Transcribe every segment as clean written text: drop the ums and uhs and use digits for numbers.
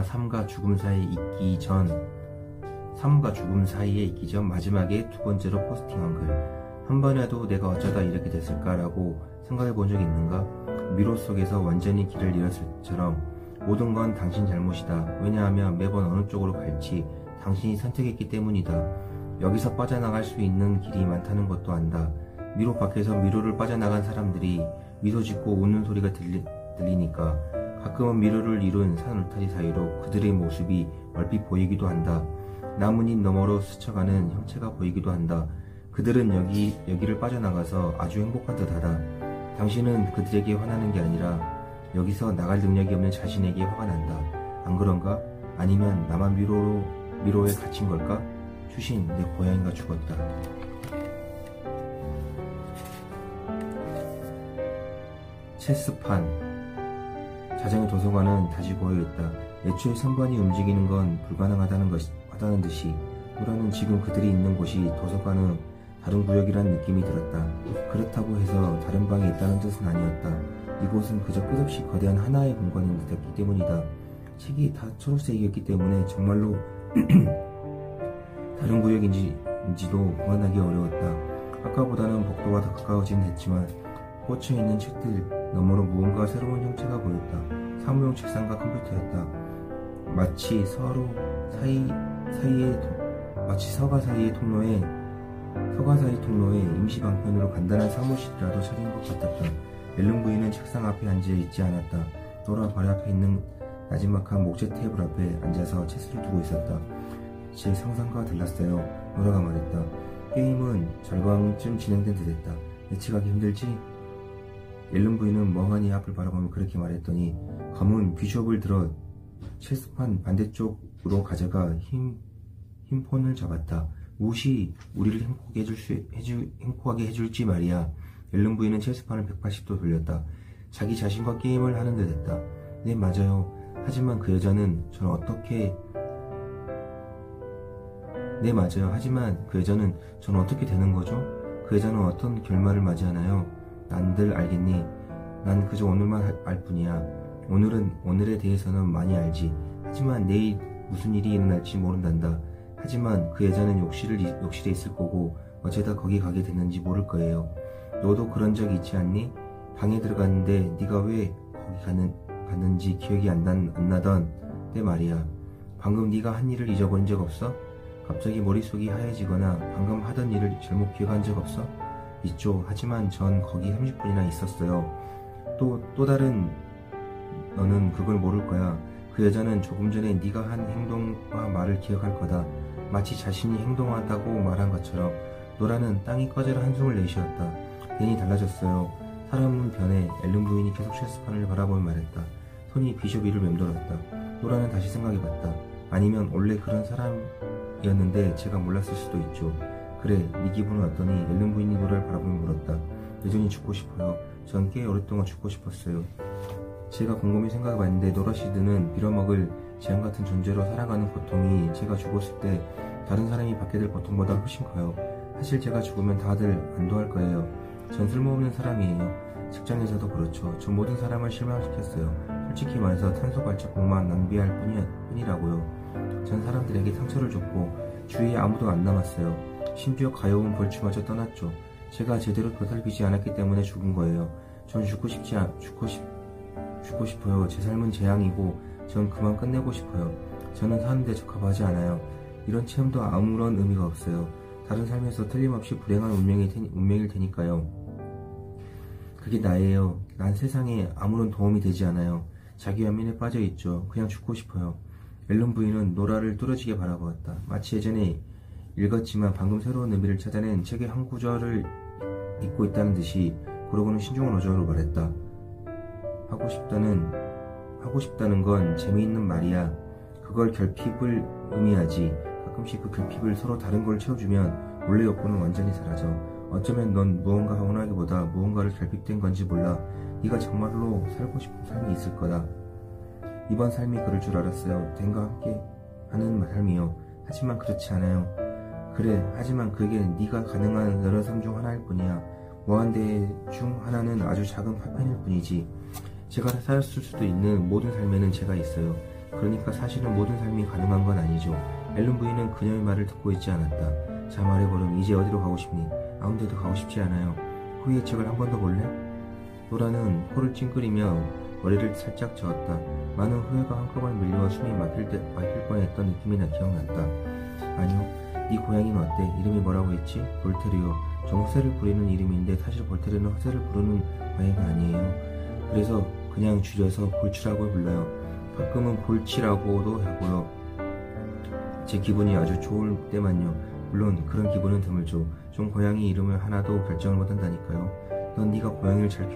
삶과 죽음 사이에 있기 전 마지막에 두 번째로 포스팅한 글. 한 번이라도 내가 어쩌다 이렇게 됐을까라고 생각해 본 적 있는가? 미로 속에서 완전히 길을 잃었을 처럼 모든 건 당신 잘못이다. 왜냐하면 매번 어느 쪽으로 갈지 당신이 선택했기 때문이다. 여기서 빠져나갈 수 있는 길이 많다는 것도 안다. 미로 밖에서 미로를 빠져나간 사람들이 미소 짓고 웃는 소리가 들리니까 가끔은 미로를 이룬 산 울타리 사이로 그들의 모습이 얼핏 보이기도 한다. 나뭇잎 너머로 스쳐가는 형체가 보이기도 한다. 그들은 여기를 빠져나가서 아주 행복한 듯하다. 당신은 그들에게 화나는 게 아니라 여기서 나갈 능력이 없는 자신에게 화가 난다. 안 그런가? 아니면 나만 미로에 갇힌 걸까? 추신, 내 고양이가 죽었다. 체스판. 자정의 도서관은 다시 고요했다. 애초에 선반이 움직이는 건 불가능하다는 듯이 노라는 지금 그들이 있는 곳이 도서관은 다른 구역이라는 느낌이 들었다. 그렇다고 해서 다른 방에 있다는 뜻은 아니었다. 이곳은 그저 끝없이 거대한 하나의 공간인 듯했기 때문이다. 책이 다 초록색이었기 때문에 정말로 다른 구역인지도 구분하기 어려웠다. 아까보다는 복도와 더 가까워진 했지만 꽂혀있는 책들 너머로 무언가 새로운 형체가 보였다. 사무용 책상과 컴퓨터였다. 마치 서가 사이의 통로에 임시 방편으로 간단한 사무실이라도 차린 것 같았다. 앨런 부인은 책상 앞에 앉아있지 않았다. 노라 바로 앞에 있는 나지막한 목재 테이블 앞에 앉아서 체스를 두고 있었다. 제 상상과 달랐어요. 노라가 말했다. 게임은 절반쯤 진행된 듯했다. 예측하기 힘들지? 앨런 부인은 멍하니 앞을 바라보며 그렇게 말했더니 검은 귀숍을 들어 체스판 반대쪽으로 가져가 흰 폰을 잡았다. 무엇이 우리를 행복하게 해줄지 말이야. 앨런 부인은 체스판을 180도 돌렸다. 자기 자신과 게임을 하는 듯 했다. 네, 맞아요. 하지만 그 여자는 전 어떻게 되는 거죠? 그 여자는 어떤 결말을 맞이하나요? 난들 알겠니? 난 그저 오늘만 알 뿐이야. 오늘에 대해서는 많이 알지. 하지만 내일 무슨 일이 일어날지 모른단다. 하지만 그 여자는 욕실에 있을 거고 어쩌다 거기 가게 됐는지 모를 거예요. 너도 그런 적 있지 않니? 방에 들어갔는데 네가 왜 거기 갔는지 기억이 안 나던 때 말이야. 방금 네가 한 일을 잊어버린 적 없어? 갑자기 머릿속이 하얘지거나 방금 하던 일을 잘못 기억한 적 없어? 있죠. 하지만 전 거기 30분이나 있었어요. 또 다른 너는 그걸 모를 거야. 그 여자는 조금 전에 네가 한 행동과 말을 기억할 거다. 마치 자신이 행동하다고 말한 것처럼. 노라는 땅이 꺼져라 한숨을 내쉬었다. 괜히 달라졌어요. 사람은 변해. 앨런 부인이 계속 체스판을 바라보며 말했다. 손이 비숍 위를 맴돌았다. 노라는 다시 생각해봤다. 아니면 원래 그런 사람이었는데 제가 몰랐을 수도 있죠. 그래, 네 기분은 어떠니? 앨런 부인이 노라를 바라보며 물었다. 여전히 죽고 싶어요. 전 꽤 오랫동안 죽고 싶었어요. 제가 곰곰이 생각해봤는데 노라시드는 빌어먹을 재앙같은 존재로 살아가는 고통이 제가 죽었을 때 다른 사람이 받게 될 고통보다 훨씬 커요. 사실 제가 죽으면 다들 안도할 거예요. 전 쓸모없는 사람이에요. 직장에서도 그렇죠. 전 모든 사람을 실망시켰어요. 솔직히 말해서 탄소 발자국만 낭비할 뿐이라고요. 전 사람들에게 상처를 줬고 주위에 아무도 안 남았어요. 심지어 가여운 벌추마저 떠났죠. 제가 제대로 보살피지 않았기 때문에 죽은 거예요. 전 죽고 싶어요. 제 삶은 재앙이고 전 그만 끝내고 싶어요. 저는 사는데 적합하지 않아요. 이런 체험도 아무런 의미가 없어요. 다른 삶에서 틀림없이 불행한 운명일 테니까요. 그게 나예요. 난 세상에 아무런 도움이 되지 않아요. 자기 연민에 빠져있죠. 그냥 죽고 싶어요. 앨런 부인은 노라를 뚫어지게 바라보았다. 마치 예전에 읽었지만 방금 새로운 의미를 찾아낸 책의 한 구절을 읽고 있다는 듯이. 그러고는 신중한 어조로 말했다. 하고 싶다는 건 재미있는 말이야. 그걸 결핍을 의미하지. 가끔씩 그 결핍을 서로 다른 걸 채워주면 원래 욕구는 완전히 사라져. 어쩌면 넌 무언가 원하기보다 무언가를 결핍된 건지 몰라. 네가 정말로 살고 싶은 삶이 있을 거다. 이번 삶이 그럴 줄 알았어요. 댄과 함께 하는 삶이요. 하지만 그렇지 않아요. 그래, 하지만 그게 네가 가능한 여러 삶 중 하나일 뿐이야. 무한대 중 하나는 아주 작은 파편일 뿐이지. 제가 살았을 수도 있는 모든 삶에는 제가 있어요. 그러니까 사실은 모든 삶이 가능한 건 아니죠. 앨런 부인은 그녀의 말을 듣고 있지 않았다. 자 말해보렴. 이제 어디로 가고 싶니? 아무데도 가고 싶지 않아요. 후회의 책을 한 번 더 볼래? 노라는 코를 찡그리며 머리를 살짝 저었다. 많은 후회가 한꺼번에 밀려와 숨이 막힐 뻔했던 느낌이 나 기억났다. 아니요. 네 고양이는 어때? 이름이 뭐라고 했지? 볼테리오. 좀 허세를 부리는 이름인데 사실 볼테리오는 허세를 부르는 고양이가 아니에요. 그래서 그냥 줄여서 볼치라고 불러요. 가끔은 볼치라고도 하고요. 제 기분이 아주 좋을 때만요. 물론 그런 기분은 드물죠. 좀 고양이 이름을 하나도 결정을 못한다니까요. 넌 네가 고양이를 잘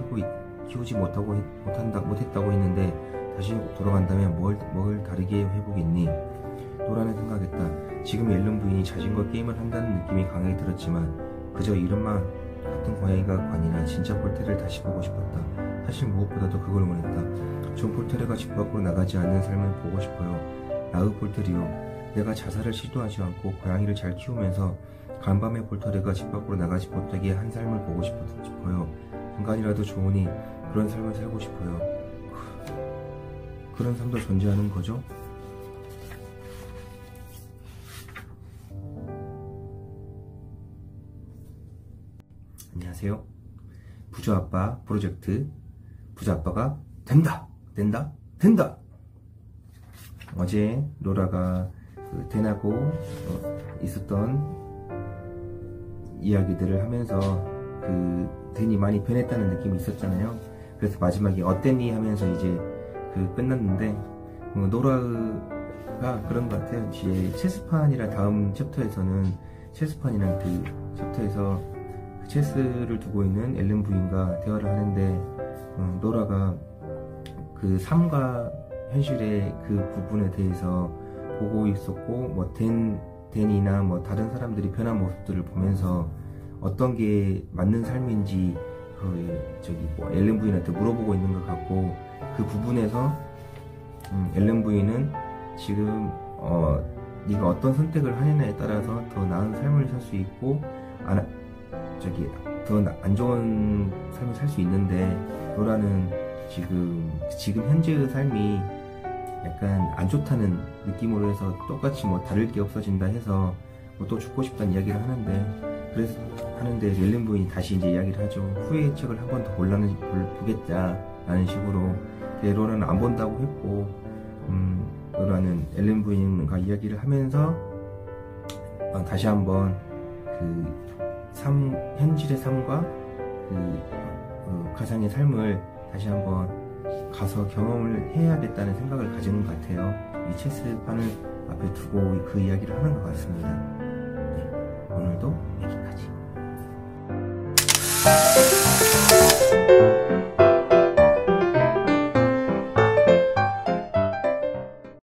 키우지 못했다고 했는데 다시 돌아간다면 뭘 다르게 해보겠니? 노라는 생각했다. 지금 앨런 부인이 자신과 게임을 한다는 느낌이 강하게 들었지만 그저 이름만 같은 고양이가 아니라 진짜 볼테를 다시 보고 싶었다. 사실 무엇보다도 그걸 원했다. 존 볼테르가 집 밖으로 나가지 않는 삶을 보고 싶어요. 라흐 볼테리오. 내가 자살을 시도하지 않고 고양이를 잘 키우면서 간밤에 볼테르가 집 밖으로 나가지 못하게 한 삶을 보고 싶어요. 인간이라도 좋으니 그런 삶을 살고 싶어요. 그런 삶도 존재하는 거죠? 안녕하세요. 부자아빠 프로젝트 부자아빠가 된다! 어제 로라가 댄하고 있었던 이야기들을 하면서 댄이 많이 변했다는 느낌이 있었잖아요. 그래서 마지막에 어땠니? 하면서 이제 끝났는데 노라가 그런 것 같아요. 이제 체스판이라 다음 챕터에서는 체스판이란 챕터에서 체스를 두고 있는 앨런 부인과 대화를 하는데 노라가 삶과 현실의 부분에 대해서 보고 있었고 댄이나 다른 사람들이 변한 모습들을 보면서 어떤 게 맞는 삶인지 앨런 부인한테 물어보고 있는 것 같고 그 부분에서 앨런 부인은 지금 네가 어떤 선택을 하느냐에 따라서 더 나은 삶을 살 수 있고 더 안 좋은 삶을 살 수 있는데 노라는 지금 현재의 삶이 약간 안 좋다는 느낌으로 해서 똑같이 다를 게 없어진다 해서 또 죽고 싶다는 이야기를 하는데 앨런 부인이 다시 이제 이야기를 하죠. 후회의 책을 한 번 더 보겠다라는 식으로. 로라는 안 본다고 했고 로라는 앨런 부인과 이야기를 하면서 다시 한번 현실의 삶과 가상의 삶을 다시 한번 가서 경험을 해야겠다는 생각을 가진 것 같아요. 이 체스판을 앞에 두고 그 이야기를 하는 것 같습니다. 네, 오늘도